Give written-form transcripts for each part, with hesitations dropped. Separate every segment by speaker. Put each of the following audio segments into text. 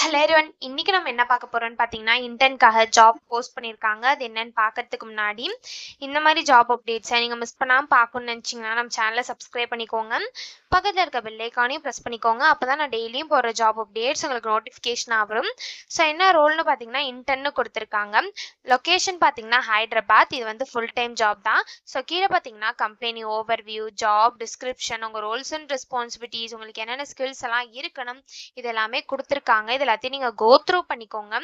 Speaker 1: Hello everyone, இன்னைக்கு நம்ம என்ன பார்க்க போறோம்னு பார்த்தீங்கன்னா, இன்டர்ன்காக ஜாப் போஸ்ட் பண்ணியிருக்காங்க. அது என்னன்னு பார்க்கறதுக்கு முன்னாடி இந்த மாதிரி ஜாப் அப்டேட்ஸை நீங்கள் மிஸ் பண்ணாமல் பார்க்கணும்னு நினச்சிங்கன்னா நம்ம சேனலை சப்ஸ்கிரைப் பண்ணிக்கோங்க. பக்கத்தில் இருக்க பெல் ஐக்கானையும் ப்ரெஸ் பண்ணிக்கோங்க. அப்போ தான் நான் டெய்லியும் போடுற ஜாப் அப்டேட்ஸ் உங்களுக்கு நோட்டிஃபிகேஷனாக வரும். ஸோ என்ன ரோல்னு பார்த்தீங்கன்னா இன்டர்ன்னு கொடுத்துருக்காங்க. லொக்கேஷன் பார்த்தீங்கன்னா ஹைதராபாத். இது வந்து ஃபுல் டைம் ஜாப் தான். ஸோ கீழே பார்த்தீங்கன்னா கம்பெனி ஓவர்வியூ, ஜாப் டிஸ்கிரிப்ஷன், உங்கள் ரோல்ஸ் அண்ட் ரெஸ்பான்சிபிலிட்டிஸ், உங்களுக்கு என்னென்ன ஸ்கில்ஸ் எல்லாம் இருக்கணும் இது எல்லாமே கொடுத்துருக்காங்க. இது எல்லாத்தையும் நீங்கள் கோ த்ரூ பண்ணிக்கோங்க.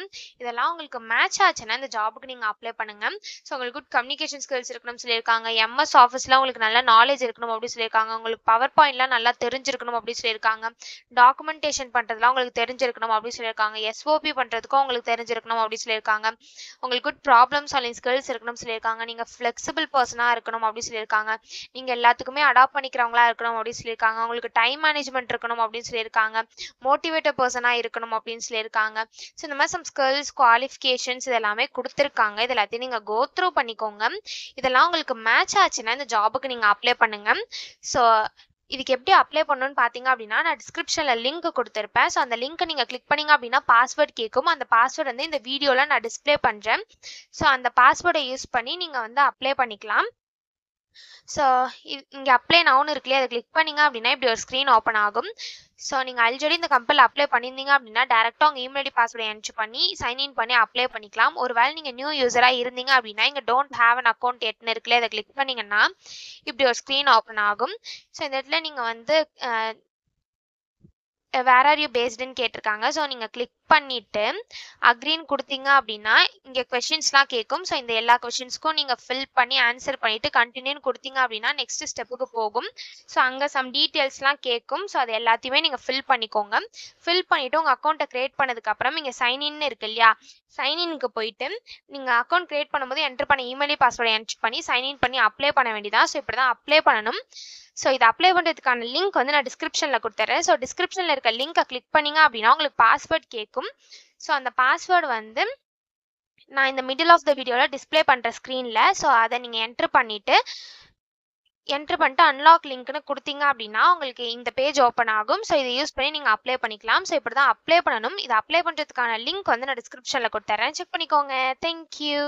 Speaker 1: இதெல்லாம் உங்களுக்கு மேட்ச் ஆச்சுன்னா இந்த ஜாபுக்கு நீங்கள் அப்ளை பண்ணுங்க. ஸோ உங்களுக்கு குட் கம்யூனிகேஷன் ஸ்கில்ஸ் இருக்கணும்னு சொல்லியிருக்காங்க. எம்எஸ் ஆஃபீஸில் உங்களுக்கு நல்ல நாலேஜ் இருக்கணும் அப்படின்னு சொல்லியிருக்காங்க. உங்களுக்கு பவர் பாயிண்ட்லாம் நல்லா தெரிஞ்சிருக்கணும் அப்படின்னு சொல்லியிருக்காங்க. டாக்குமெண்டேஷன் பண்ணுறதுலாம் உங்களுக்கு தெரிஞ்சிருக்கணும் அப்படின்னு சொல்லியிருக்காங்க. எஸ்ஓபி பண்ணுறதுக்கும் உங்களுக்கு தெரிஞ்சிருக்கணும் அப்படின்னு சொல்லியிருக்காங்க. உங்களுக்கு குட் ப்ராப்ளம் சால்விங் ஸ்கில்ஸ் இருக்கணும்னு சொல்லியிருக்காங்க. நீங்கள் ஃப்ளெக்சிபிள் பர்சனாக இருக்கணும் அப்படின்னு சொல்லியிருக்காங்க. நீங்கள் எல்லாத்துக்குமே அடாப்ட் பண்ணிக்கிறவங்களா இருக்கணும் அப்படின்னு சொல்லியிருக்காங்க. உங்களுக்கு டைம் மேனேஜ்மெண்ட் இருக்கணும் அப்படின்னு சொல்லியிருக்காங்க. மோட்டிவேட்டட் பர்சனாக இருக்கணும் அப்படின்னு சொல்லியிருக்காங்க. ஸோ இந்த மாதிரி சம் ஸ்கில்ஸ், குவாலிஃபிகேஷன்ஸ் இதெல்லாமே கொடுத்துருக்காங்க. இது எல்லாத்தையும் நீங்கள் கோ த்ரூ பண்ணிக்கோங்க. இதெல்லாம் உங்களுக்கு மேட்ச் ஆச்சுன்னா இந்த ஜாபுக்கு நீங்கள் அப்ளை பண்ணுங்க. ஸோ இதுக்கு எப்படி அப்ளை பண்ணணும்னு பார்த்தீங்க அப்படின்னா நான் டிஸ்கிரிப்ஷனில் லிங்க் கொடுத்துருப்பேன். ஸோ அந்த லிங்க்கை நீங்கள் கிளிக் பண்ணிங்க அப்படின்னா பாஸ்வேர்ட் கேட்கும். அந்த பாஸ்வேர்டு வந்து இந்த வீடியோவில் நான் டிஸ்பிளே பண்ணுறேன். ஸோ அந்த பாஸ்வேர்டை யூஸ் பண்ணி நீங்கள் வந்து அப்ளை பண்ணிக்கலாம். ஸோ இங்கே அப்ளை நவுன்னு இருக்குல்லையே, அதை கிளிக் பண்ணிங்க அப்படின்னா இப்படி ஒரு ஸ்க்ரீன் ஓப்பன் ஆகும். ஸோ நீங்கள் ஆல்ரெடி இந்த கம்பெனியில் அப்ளை பண்ணியிருந்தீங்க அப்படின்னா டேரெக்டாக உங்கள் இமெயில் ஐடி பாஸ்வேர்டை என்ட்ரு பண்ணி சைன்இன் பண்ணி அப்ளை பண்ணிக்கலாம். ஒரு வேளை நீங்கள் நியூ யூஸராக இருந்தீங்க அப்படின்னா இங்கே டோன்ட் ஹேவ் அன் அக்கௌண்ட் எட்னு இருக்குல்லையே, அதை கிளிக் பண்ணிங்கன்னா இப்படி ஒரு ஸ்க்ரீன் ஓப்பன் ஆகும். ஸோ இந்த இடத்துல நீங்கள் வந்து வேர் ஆர் யூ பேஸ்டுன்னு கேட்டிருக்காங்க. ஸோ நீங்கள் கிளிக் பண்ணிவிட்டு அக்ரீன் கொடுத்தீங்க அப்படின்னா இங்கே கொஷின்ஸ்லாம் கேட்கும். ஸோ இந்த எல்லா கொஷின்ஸ்க்கும் நீங்கள் ஃபில் பண்ணி ஆன்சர் பண்ணிவிட்டு கண்டினியூன்னு கொடுத்தீங்க அப்படின்னா நெக்ஸ்ட் ஸ்டெப்புக்கு போகும். ஸோ அங்கே சம் டீட்டெயில்ஸ்லாம் கேட்கும். ஸோ அது எல்லாத்தையுமே நீங்கள் ஃபில் பண்ணிக்கோங்க. ஃபில் பண்ணிவிட்டு உங்கள் அக்கௌண்ட்டை க்ரியேட் பண்ணதுக்கப்புறம் இங்கே சைன்இன் இருக்கு இல்லையா, சைன்இனுக்கு போயிட்டு நீங்கள் அக்கௌண்ட் க்ரியேட் பண்ணும்போது என்டர் பண்ண இமெயில் பாஸ்வேர்டை என்ட்ரு பண்ணி சைன்இன் பண்ணி அப்ளை பண்ண வேண்டியதான். ஸோ இப்படி தான் அப்ளை பண்ணணும். ஸோ இதை அப்ளை பண்ணுறதுக்கான லிங்க் வந்து நான் டிஸ்கிரிப்ஷனில் கொடுத்துறேன். ஸோ டிஸ்கிரிப்ஷனில் இருக்க லிங்கை கிளிக் பண்ணிங்க அப்படின்னா உங்களுக்கு பாஸ்வேர்ட் கேட்கும். ஸோ அந்த பாஸ்வேர்டு வந்து நான் இந்த மிடில் ஆஃப் த வீடியோவில் டிஸ்பிளே பண்ணுற ஸ்க்ரீனில், ஸோ அதை நீங்கள் என்ட்ரு பண்ணிவிட்டு அன்லாக் லிங்க்னு கொடுத்தீங்க அப்படின்னா உங்களுக்கு இந்த பேஜ் ஓப்பன் ஆகும். ஸோ இதை யூஸ் பண்ணி நீங்கள் அப்ளை பண்ணிக்கலாம். ஸோ இப்படி தான் அப்ளை பண்ணணும். இதை அப்ளை பண்ணுறதுக்கான லிங்க் வந்து நான் டிஸ்கிரிப்ஷனில் கொடுத்துறேன். செக் பண்ணிக்கோங்க. தேங்க்யூ.